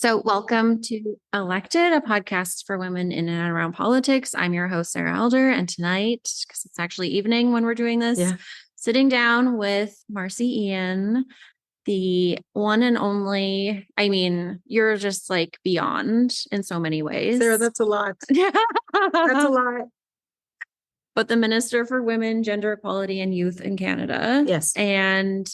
So, welcome to Elected, a podcast for women in and around politics. I'm your host, Sarah Elder. And tonight, because it's actually evening when we're doing this, sitting down with Marci Ian, the one and only. I mean, you're just like beyond in so many ways. Sarah, that's a lot. That's a lot. But the Minister for Women, Gender Equality, and Youth in Canada. Yes. And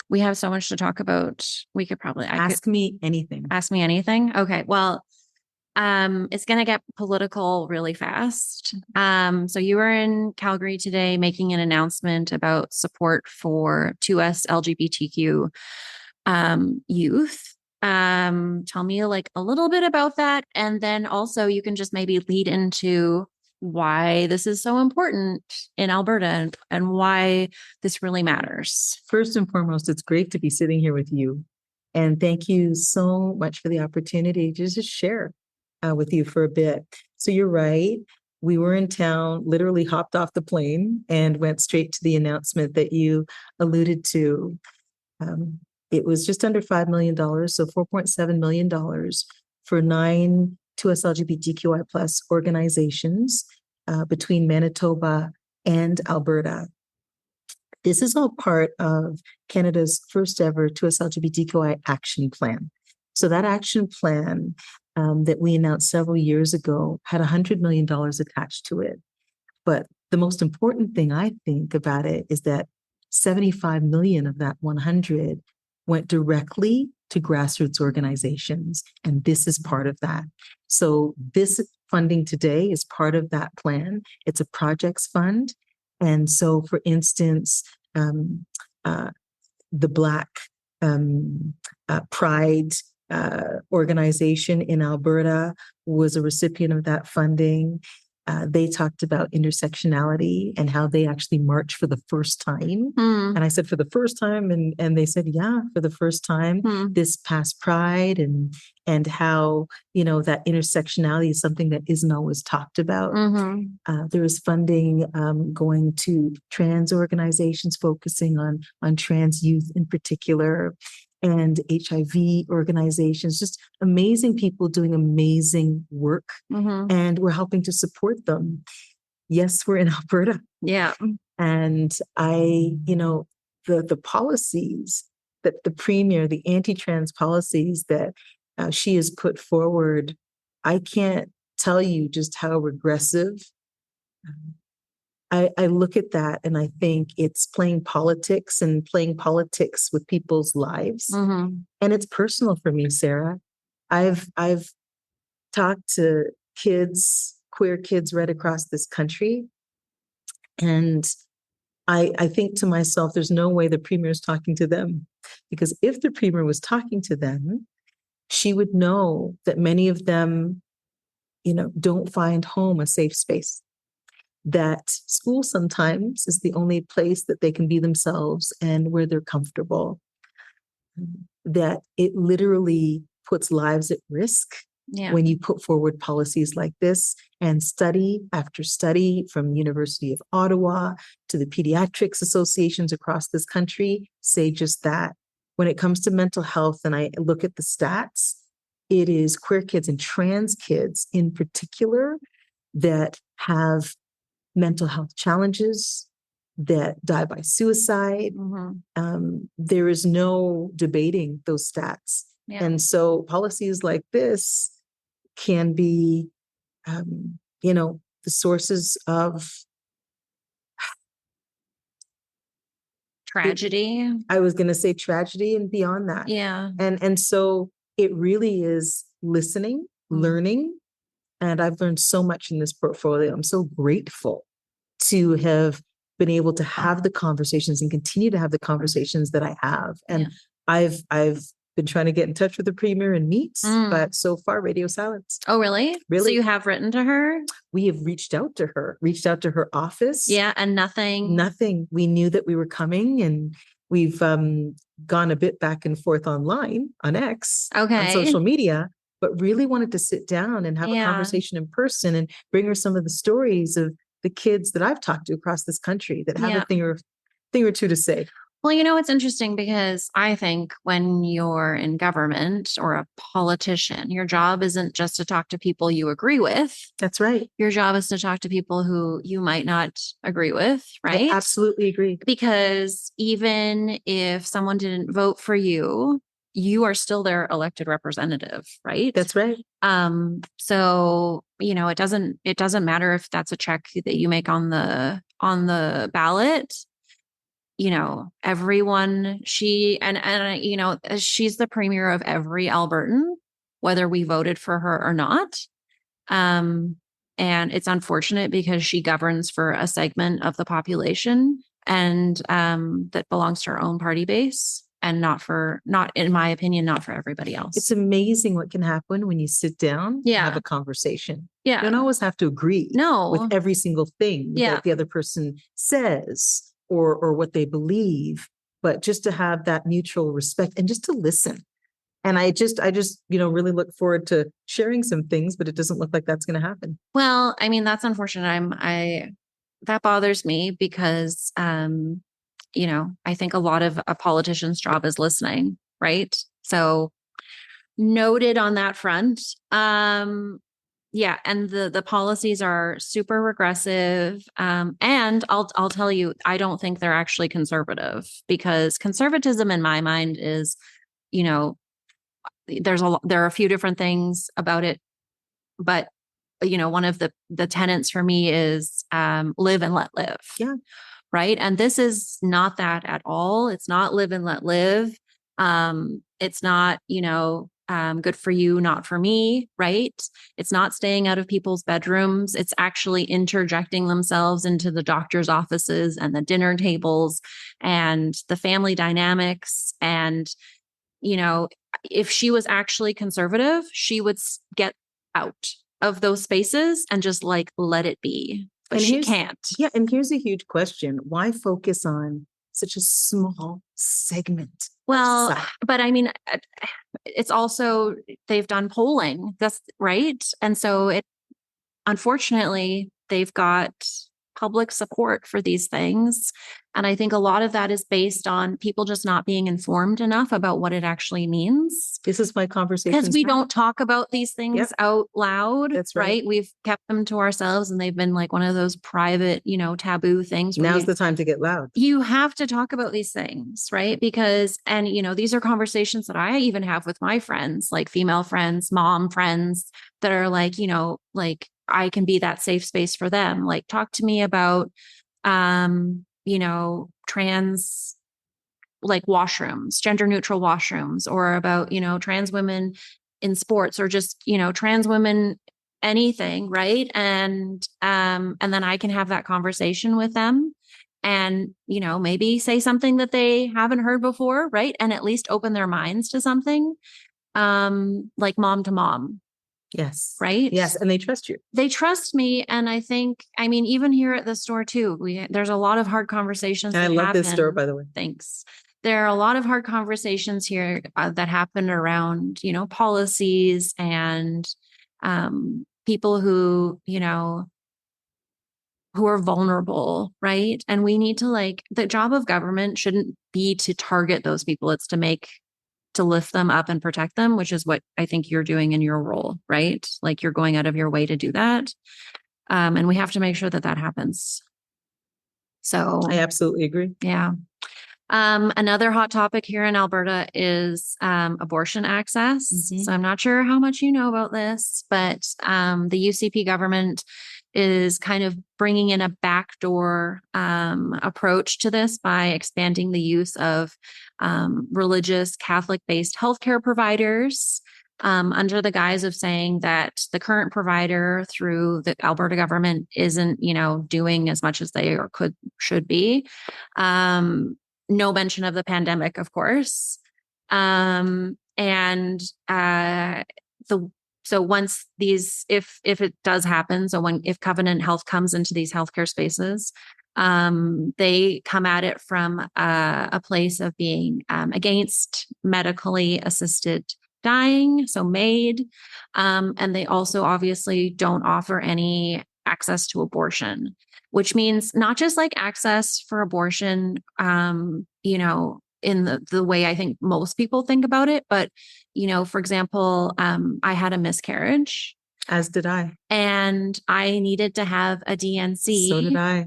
we have so much to talk about. We could probably ask me anything. Ask me anything. Okay. Well, it's going to get political really fast. So you were in Calgary today making an announcement about support for 2S LGBTQ youth. Tell me like a little bit about that. And then also you can just maybe lead into why this is so important in Alberta and why this really matters. First and foremost, it's great to be sitting here with you. And thank you so much for the opportunity to just share with you for a bit. So you're right. We were in town, literally hopped off the plane and went straight to the announcement that you alluded to. It was just under $5 million, so $4.7 million for 9 2S LGBTQI plus organizations between Manitoba and Alberta. This is all part of Canada's first ever 2S LGBTQI action plan. So that action plan that we announced several years ago had $100 million attached to it. But the most important thing I think about it is that 75 million of that 100 went directly to grassroots organizations. And this is part of that. So this funding today is part of that plan. It's a projects fund. And so, for instance, the Black Pride organization in Alberta was a recipient of that funding. They talked about intersectionality and how they actually marched for the first time. And I said, for the first time? And they said, yeah, for the first time this past Pride, and how, you know, that intersectionality is something that isn't always talked about. There is funding going to trans organizations focusing on trans youth in particular, and HIV organizations, just amazing people doing amazing work. And we're helping to support them. Yes, we're in Alberta. Yeah. And the policies that the premier, the anti-trans policies that she has put forward, I can't tell you just how regressive. I look at that and I think it's playing politics with people's lives. And it's personal for me, Sarah. I've talked to queer kids right across this country. And I think to myself, there's no way the premier is talking to them, because if the premier was talking to them, she would know that many of them, don't find home a safe space. That school sometimes is the only place that they can be themselves and where they're comfortable. That it literally puts lives at risk when you put forward policies like this. And study after study, from University of Ottawa to the pediatrics associations across this country, say just that. When it comes to mental health, and I look at the stats, it is queer kids and trans kids in particular that have mental health challenges, that die by suicide. There is no debating those stats. And so policies like this can be, the sources of tragedy. I was going to say tragedy and beyond that. Yeah. And so it really is listening, learning. And I've learned so much in this portfolio. I'm so grateful to have been able to have the conversations and continue to have the conversations that I have. And I've been trying to get in touch with the premier and meet, but so far radio silence. Oh, really? Really? So you have written to her? We have reached out to her office. Yeah. And nothing. Nothing. We knew that we were coming, and we've gone a bit back and forth online on X, on social media, but really wanted to sit down and have a conversation in person and bring her some of the stories of the kids that I've talked to across this country that have a thing or two to say. Well, it's interesting because I think when you're in government or a politician, your job isn't just to talk to people you agree with. That's right. Your job is to talk to people who you might not agree with, right? I absolutely agree. Because even if someone didn't vote for you, you are still their elected representative, right? That's right. So, it doesn't matter if that's a check that you make on the ballot. Everyone, she's the premier of every Albertan, whether we voted for her or not. And it's unfortunate because she governs for a segment of the population and that belongs to her own party base and not, in my opinion, not for everybody else. It's amazing what can happen when you sit down and have a conversation. Yeah. You don't always have to agree with every single thing that the other person says or what they believe, but just to have that mutual respect and just to listen. And I just, really look forward to sharing some things, but it doesn't look like that's going to happen. Well, I mean, that's unfortunate. That bothers me because, I think a lot of a politician's job is listening, right? So noted on that front. Yeah, and the policies are super regressive. And I'll tell you, I don't think they're actually conservative because conservatism in my mind is, there are a few different things about it, but one of the tenets for me is live and let live. Yeah. Right. And this is not that at all. It's not live and let live. It's not, good for you, not for me. Right. It's not staying out of people's bedrooms. It's actually interjecting themselves into the doctor's offices and the dinner tables and the family dynamics. And, if she was actually conservative, she would get out of those spaces and just let it be. But she can't. Yeah. And here's a huge question. Why focus on such a small segment? Well, but I mean, it's also, they've done polling. That's right. And so unfortunately, they've got public support for these things. And I think a lot of that is based on people just not being informed enough about what it actually means. This is why conversations, because we don't talk about these things out loud. That's right. We've kept them to ourselves and they've been like one of those private, taboo things. Now's the time to get loud. You have to talk about these things, right? Because, and these are conversations that I even have with my friends, like female friends, mom friends that are like, I can be that safe space for them. Like, talk to me about, trans, like washrooms, gender neutral washrooms, or about, trans women in sports, or just, trans women, anything. Right. And then I can have that conversation with them and, maybe say something that they haven't heard before. Right. And at least open their minds to something, like mom to mom. Yes. Right. Yes. And they trust you. They trust me. And I think, even here at the store too, there's a lot of hard conversations. And I love this store, by the way. Thanks. There are a lot of hard conversations here that happen around, policies and people who, who are vulnerable. Right. And we need to the job of government shouldn't be to target those people. It's to lift them up and protect them, which is what I think you're doing in your role, right? Like, you're going out of your way to do that. And we have to make sure that happens. So I absolutely agree. Yeah. Another hot topic here in Alberta is abortion access. Mm-hmm. So I'm not sure how much you know about this, but the UCP government is kind of bringing in a backdoor approach to this by expanding the use of religious Catholic-based healthcare providers under the guise of saying that the current provider through the Alberta government isn't, doing as much as they should be. No mention of the pandemic, of course. So once if it does happen, if Covenant Health comes into these healthcare spaces, they come at it from a place of being against medically assisted dying, so MAID, and they also obviously don't offer any access to abortion. which means not just like access for abortion, you know, in the way I think most people think about it, but, you know, for example, I had a miscarriage. As did I. And I needed to have a DNC. So did I.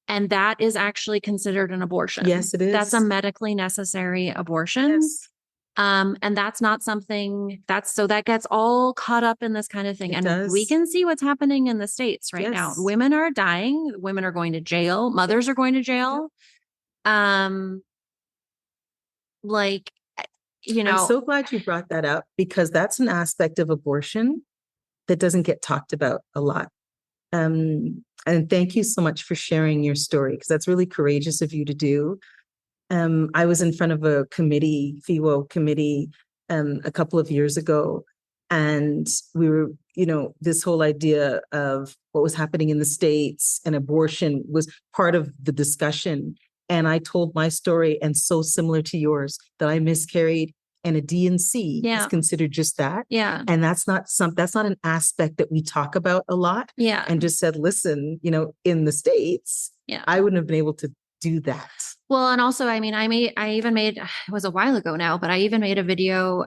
And that is actually considered an abortion. Yes, it is. That's a medically necessary abortion. Yes. And that's not something that gets all caught up in this kind of thing. We can see what's happening in the States right now. Women are dying. Women are going to jail. Mothers are going to jail. Like, you know, I'm so glad you brought that up, because that's an aspect of abortion that doesn't get talked about a lot. And thank you so much for sharing your story, because that's really courageous of you to do. I was in front of a committee, FIWO committee, a couple of years ago, and we were, you know, this whole idea of what was happening in the States and abortion was part of the discussion. And I told my story, and so similar to yours, that I miscarried, and a DNC is considered just that. Yeah. And that's not an aspect that we talk about a lot. Yeah. And just said, listen, you know, in the States, I wouldn't have been able to do that. Well, and also, I mean, it was a while ago now, but I even made a video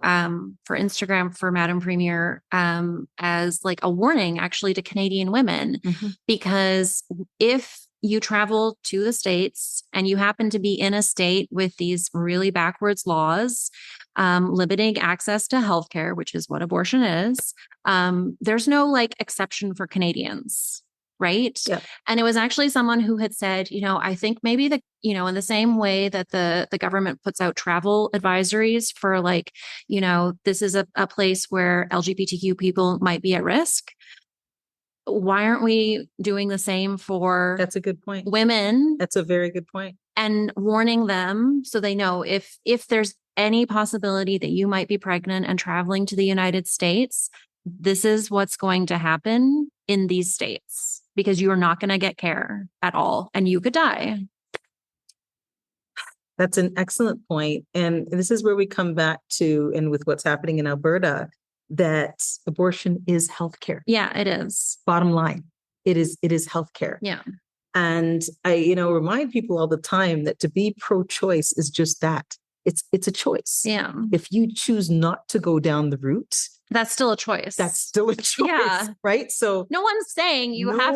for Instagram for Madam Premier as like a warning actually to Canadian women, because if you travel to the States and you happen to be in a state with these really backwards laws, limiting access to healthcare, which is what abortion is, there's no like exception for Canadians. Right. Yeah. And it was actually someone who had said, you know, I think maybe in the same way that the government puts out travel advisories for like, you know, this is a place where LGBTQ people might be at risk. Why aren't we doing the same for That's a good point. Women? That's a very good point. And warning them so they know if there's any possibility that you might be pregnant and traveling to the United States, this is what's going to happen in these states, because you are not going to get care at all and you could die. That's an excellent point. And this is where we come back to, and with what's happening in Alberta, that abortion is healthcare. Yeah, it is. Bottom line, it is healthcare. Yeah. And I, you know, remind people all the time that to be pro-choice is just that. It's a choice. Yeah. If you choose not to go down the route, that's still a choice. That's still a choice. Yeah. Right. So no one's saying you have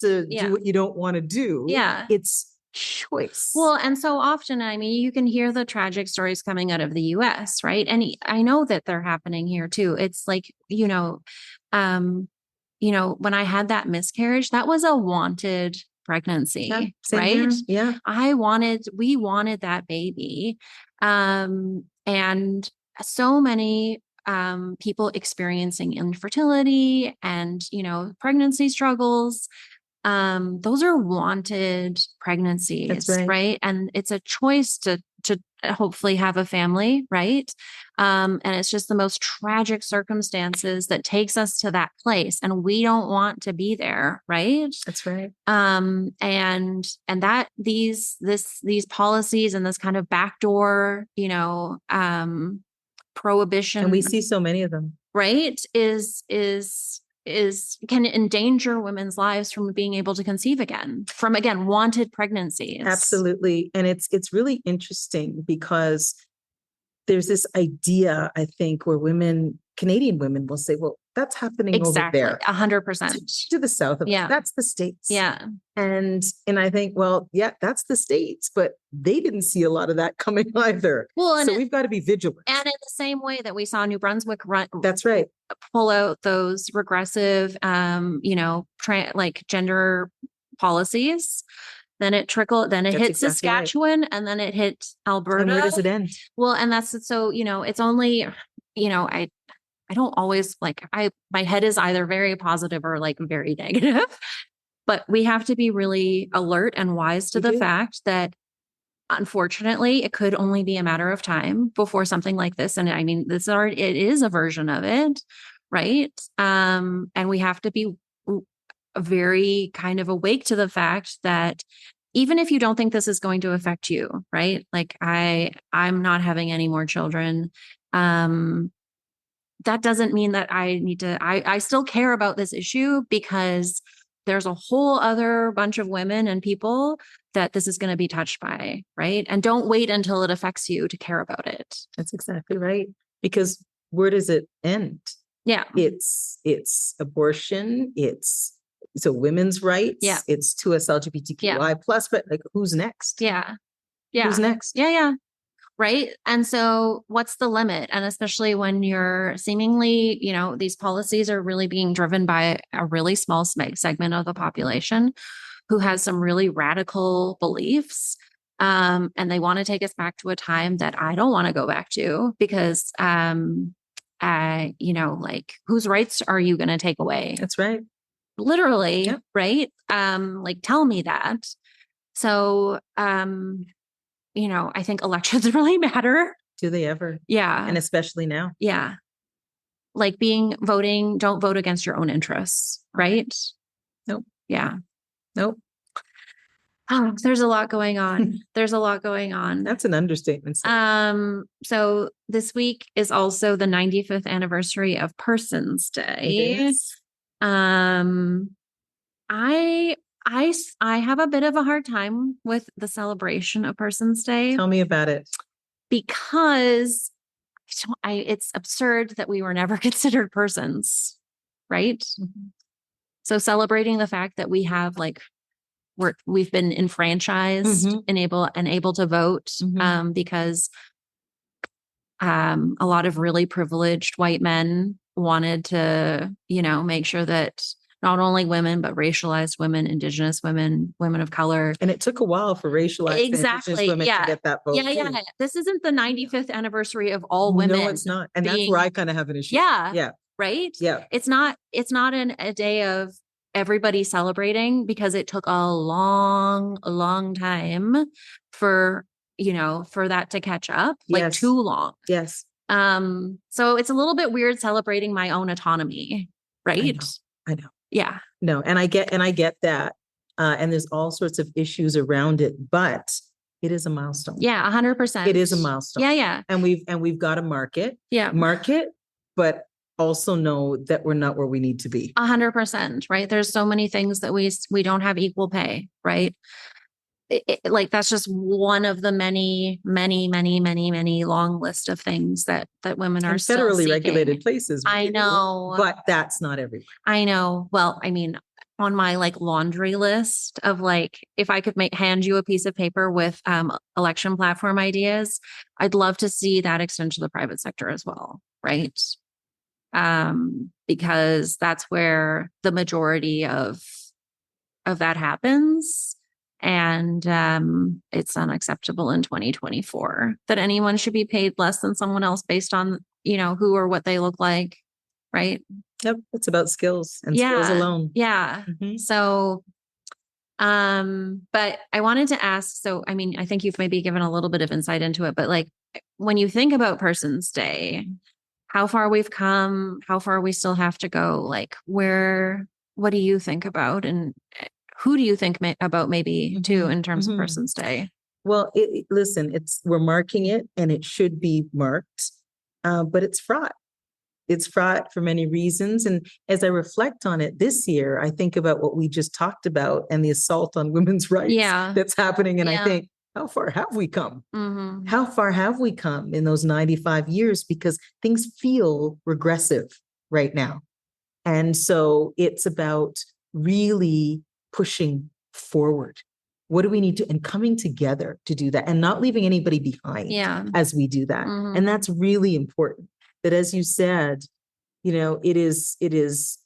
to do what you don't want to do. Yeah. It's choice. Well, and so often, I mean, you can hear the tragic stories coming out of the US, right? And I know that they're happening here too. It's like, when I had that miscarriage, that was a wanted pregnancy, right? Here. Yeah. We wanted that baby. And so many people experiencing infertility and, pregnancy struggles. Those are wanted pregnancies, right? And it's a choice to hopefully have a family, right? And it's just the most tragic circumstances that takes us to that place, and we don't want to be there, right? That's right. And that these policies and this kind of backdoor, prohibition, and we see so many of them, right? Can endanger women's lives from being able to conceive again, from wanted pregnancies. Absolutely. And it's really interesting because there's this idea, I think, where Canadian women will say, well, that's happening over there. 100%. To the south of us. That's the States. Yeah. And I think, well, yeah, that's the States, but they didn't see a lot of that coming either. Well, so we've got to be vigilant. And in the same way that we saw New Brunswick that's right, pull out those regressive, gender policies, then it hit Saskatchewan, right. And then it hit Alberta. And where does it end? Well, and that's so, it's only, I don't always my head is either very positive or very negative, but we have to be really alert and wise to the fact that unfortunately it could only be a matter of time before something like this. And I mean, it is a version of it. Right. And we have to be very kind of awake to the fact that even if you don't think this is going to affect you, right? Like I'm not having any more children. That doesn't mean that I still care about this issue, because there's a whole other bunch of women and people that this is going to be touched by, right? And don't wait until it affects you to care about it. That's exactly right. Because where does it end? Yeah. It's abortion. It's women's rights. Yeah. It's to us LGBTQI plus, but like, who's next? Yeah. Yeah. Who's next? Yeah. Yeah. Right. And so what's the limit? And especially when you're seemingly, these policies are really being driven by a really small segment of the population who has some really radical beliefs. And they want to take us back to a time that I don't want to go back to because, like whose rights are you going to take away? That's right. Literally. Yep. Right. Like tell me that. So, I think elections really matter. Do they ever? Yeah. And especially now. Yeah. Like voting, don't vote against your own interests, right? Nope. Yeah. Nope. Oh, there's a lot going on. There's a lot going on. That's an understatement. So this week is also the 95th anniversary of Persons Day. I have a bit of a hard time with the celebration of Persons Day. Tell me about it. Because it's absurd that we were never considered persons, right? Mm-hmm. So celebrating the fact that we have we've been enfranchised mm-hmm. and able to vote, mm-hmm. Because a lot of really privileged white men wanted to, make sure that not only women, but racialized women, Indigenous women, women of color. And it took a while for racialized Indigenous women to get that vote. Yeah. This isn't the 95th anniversary of all women. No, it's not. And that's where I kind of have an issue. Yeah. Yeah. Right? Yeah. It's not a day of everybody celebrating because it took a long time for that to catch up. Like too long. Yes. So it's a little bit weird celebrating my own autonomy. Right? I know. Yeah. No, and I get that. And there's all sorts of issues around it, but it is a milestone. Yeah, 100%. It is a milestone. Yeah. And we've got to mark it, but also know that we're not where we need to be. 100%, right? There's so many things that we don't have equal pay, right? Like that's just one of the many long list of things that women are still federally seeking. Regulated places. I know, but that's not everywhere. I know. Well, I mean, on my laundry list of if I could hand you a piece of paper with election platform ideas, I'd love to see that extend to the private sector as well, right? Because that's where the majority of that happens. And it's unacceptable in 2024 that anyone should be paid less than someone else based on, who or what they look like. Right. Yep. It's about skills and skills alone. Yeah. Mm-hmm. So, but I wanted to ask, I think you've maybe given a little bit of insight into it, but when you think about Persons Day, how far we've come, how far we still have to go, what do you think about? And who do you think about maybe too in terms of Persons Day? Well, listen, we're marking it and it should be marked, but it's fraught. It's fraught for many reasons. And as I reflect on it this year, I think about what we just talked about and the assault on women's rights that's happening. And I think, how far have we come? Mm-hmm. How far have we come in those 95 years? Because things feel regressive right now. And so it's about really pushing forward. What do we need to, and coming together to do that and not leaving anybody behind as we do that. Mm-hmm. And that's really important. That, as you said, it is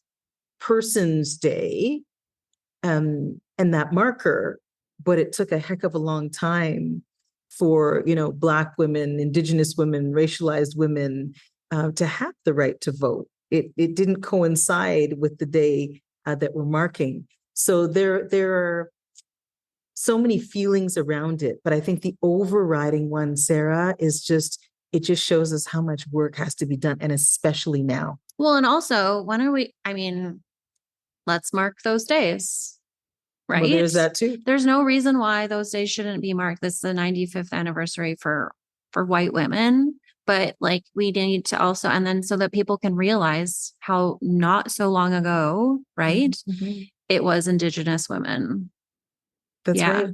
Persons Day, and that marker, but it took a heck of a long time for, Black women, Indigenous women, racialized women to have the right to vote. It didn't coincide with the day that we're marking. So there are so many feelings around it, but I think the overriding one, Sarah, is it just shows us how much work has to be done, and especially now. Well, and also, let's mark those days, right? Well, there's that too. There's no reason why those days shouldn't be marked. This is the 95th anniversary for white women, but we need to also, and then so that people can realize how not so long ago, right? Mm-hmm. it was Indigenous women. That's right.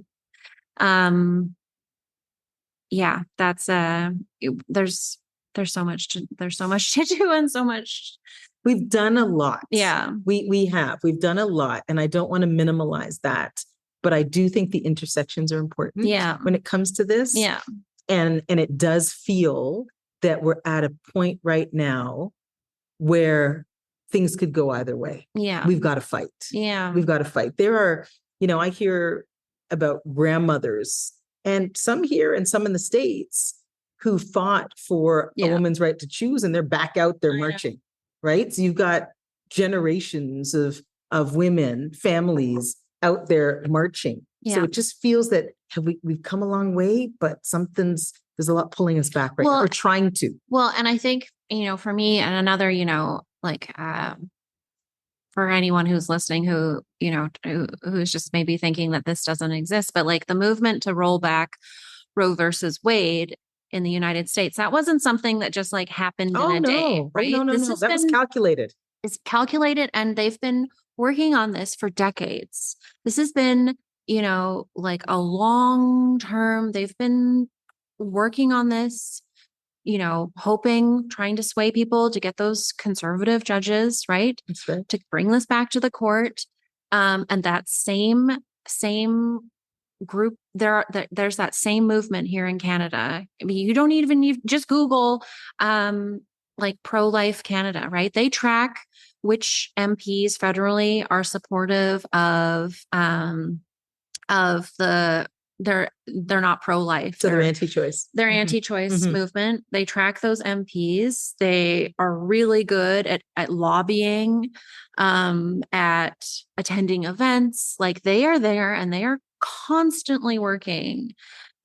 Yeah, that's there's so much to do and so much. We've done a lot. Yeah. We've done a lot, and I don't want to minimalize that, but I do think the intersections are important when it comes to this. Yeah. And it does feel that we're at a point right now where things could go either way. Yeah. We've got to fight. Yeah. We've got to fight. There are, I hear about grandmothers, and some here and some in the States, who fought for a woman's right to choose, and they're back out there marching, right? So you've got generations of women, families out there marching. Yeah. So it just feels that we've come a long way, but there's a lot pulling us back right now. We're trying to. Well, and I think, for me and another, for anyone who's listening who's just maybe thinking that this doesn't exist, but like the movement to roll back Roe versus Wade in the United States, that wasn't something that just like happened in a day, right? No. That was calculated. It's calculated, and they've been working on this for decades. This has been, like a long term, they've been working on this, trying to sway people to get those conservative judges, right? That's right. To bring this back to the court. And that same group, there's that same movement here in Canada. I mean, you don't even just Google, like pro-life Canada, right? They track which MPs federally are supportive of they're not pro-life. So they're anti-choice. They're anti-choice movement. They track those MPs. They are really good at lobbying, at attending events. Like they are there, and they are constantly working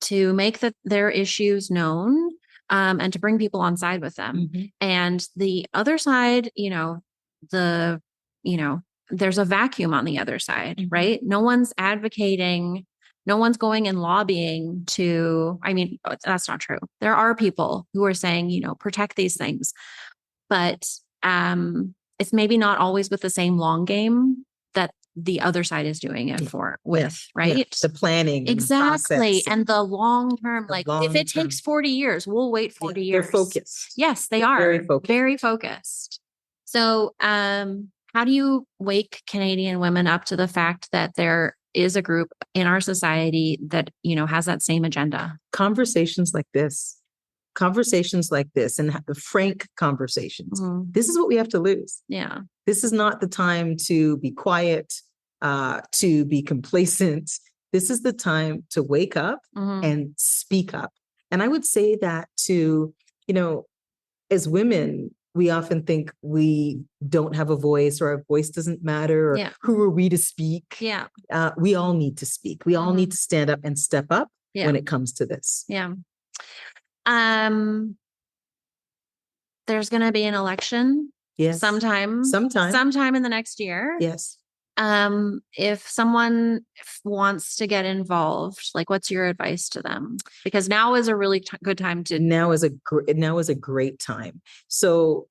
to make their issues known, and to bring people on side with them. And the other side, there's a vacuum on the other side, right? No one's advocating. No one's going and lobbying that's not true. There are people who are saying, protect these things, but it's maybe not always with the same long game that the other side is doing it with, right? Yeah. The planning. Exactly. And the long term, if it takes 40 years, we'll wait 40 years. They're focused. Yes, they are. Very focused. Very focused. So, how do you wake Canadian women up to the fact that there is a group in our society that, has that same agenda? Conversations like this, and frank conversations. This is what we have to lose. Yeah. This is not the time to be quiet, to be complacent. This is the time to wake up and speak up. And I would say that to, as women, we often think we don't have a voice, or our voice doesn't matter, or who are we to speak? Yeah. We all need to speak. We all need to stand up and step up when it comes to this. Yeah. There's going to be an election. Yes. Sometime in the next year. Yes. If someone wants to get involved, like, what's your advice to them? Because now is a really good time to. Now is a great time. So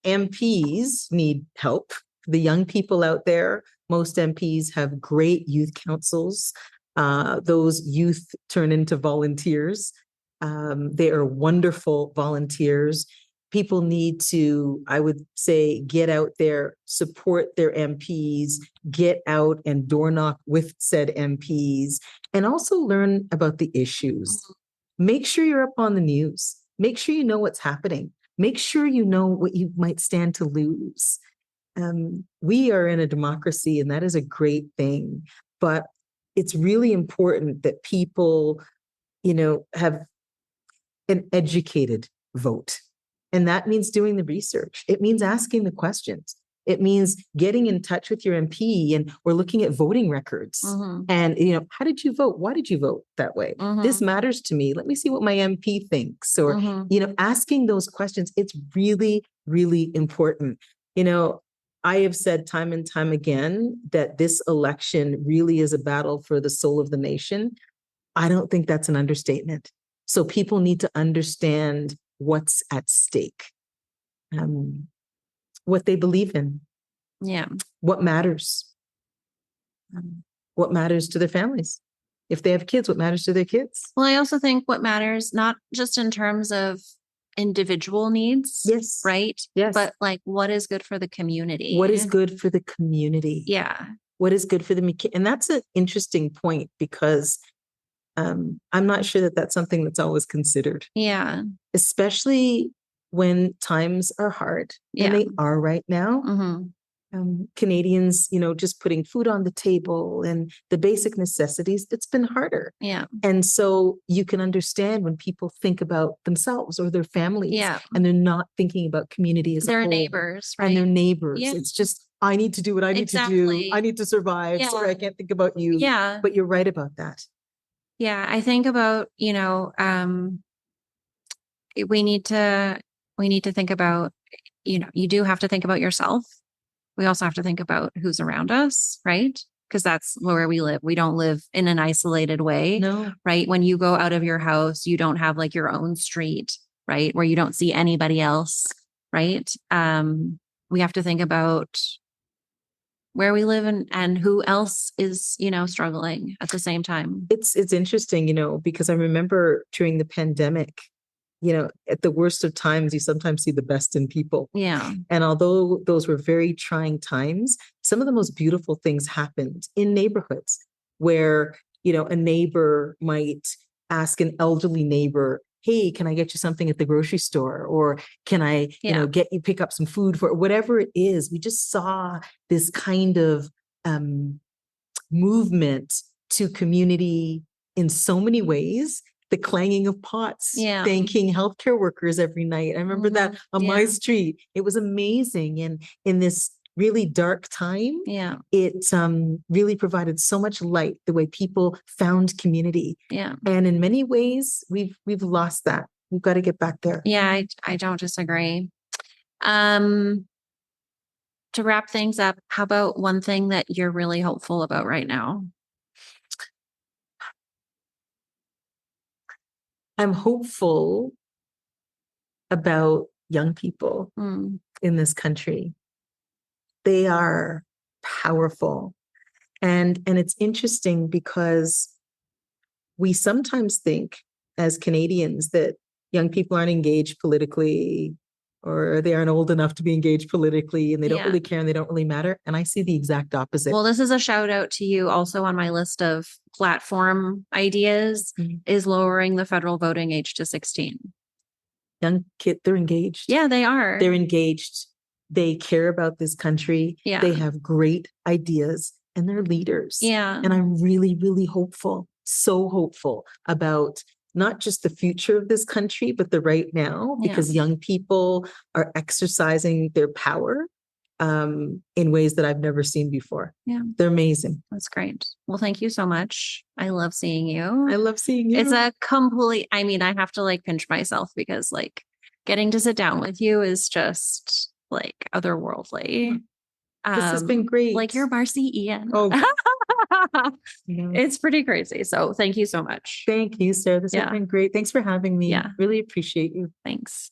MPs need help. The young people out there, most MPs have great youth councils. Those youth turn into volunteers. They are wonderful volunteers. People need to, I would say, get out there, support their MPs, get out and door knock with said MPs, and also learn about the issues. Make sure you're up on the news. Make sure you know what's happening. Make sure you know what you might stand to lose. We are in a democracy, and that is a great thing. But it's really important that people, have an educated vote. And that means doing the research. It means asking the questions. It means getting in touch with your MP or looking at voting records. And, how did you vote? Why did you vote that way? This matters to me. Let me see what my MP thinks. Or, asking those questions. It's really, really important. I have said time and time again that this election really is a battle for the soul of the nation. I don't think that's an understatement. So people need to understand what's at stake, what they believe in, what matters. what matters to their families. If they have kids, what matters to their kids? Well, I also think what matters, not just in terms of individual needs, yes, right? Yes. But like what is good for the community? What is good for the community? Yeah. What is good for the, and that's an interesting point because I'm not sure that that's something that's always considered. Yeah. Especially when times are hard, and they are right now. Canadians, just putting food on the table and the basic necessities, it's been harder. Yeah. And so you can understand when people think about themselves or their families, and they're not thinking about community as their a whole. Neighbors, right? And their neighbors. Yeah. It's just, I need to do what I need to do. I need to survive. Yeah. Sorry, I can't think about you. Yeah. But you're right about that. Yeah. I think about, we need to think about, you do have to think about yourself. We also have to think about who's around us, right? Because that's where we live. We don't live in an isolated way, No. Right? When you go out of your house, you don't have like your own street, right? Where you don't see anybody else, right? We have to think about where we live and who else is, struggling at the same time. It's interesting, because I remember during the pandemic, at the worst of times, you sometimes see the best in people. Yeah. And although those were very trying times, some of the most beautiful things happened in neighborhoods where, a neighbor might ask an elderly neighbor, hey, can I get you something at the grocery store? Or can I, get you pick up some food for whatever it is? We just saw this kind of movement to community in so many ways. The clanging of pots, thanking healthcare workers every night. I remember that on my street. It was amazing. And in this really dark time, it really provided so much light, the way people found community. Yeah. And in many ways, we've lost that. We've got to get back there. Yeah, I don't disagree. To wrap things up, how about one thing that you're really hopeful about right now? I'm hopeful about young people in this country. They are powerful. And it's interesting because we sometimes think as Canadians that young people aren't engaged politically, or they aren't old enough to be engaged politically, and they don't really care and they don't really matter. And I see the exact opposite. Well, this is a shout out to you. Also on my list of platform ideas is lowering the federal voting age to 16. Young kid, they're engaged. Yeah, they are. They're engaged. They care about this country. Yeah. They have great ideas and they're leaders. Yeah. And I'm really, really hopeful, so hopeful about not just the future of this country, but the right now, because young people are exercising their power in ways that I've never seen before. Yeah. They're amazing. That's great. Well, thank you so much. I love seeing you. I love seeing you. It's a complete, I have to like pinch myself because like getting to sit down with you is just like otherworldly. This has been great. Like you're Marci Ian. Oh, It's pretty crazy. So thank you so much. Thank you, Sarah. This has been great. Thanks for having me. Yeah. Really appreciate you. Thanks.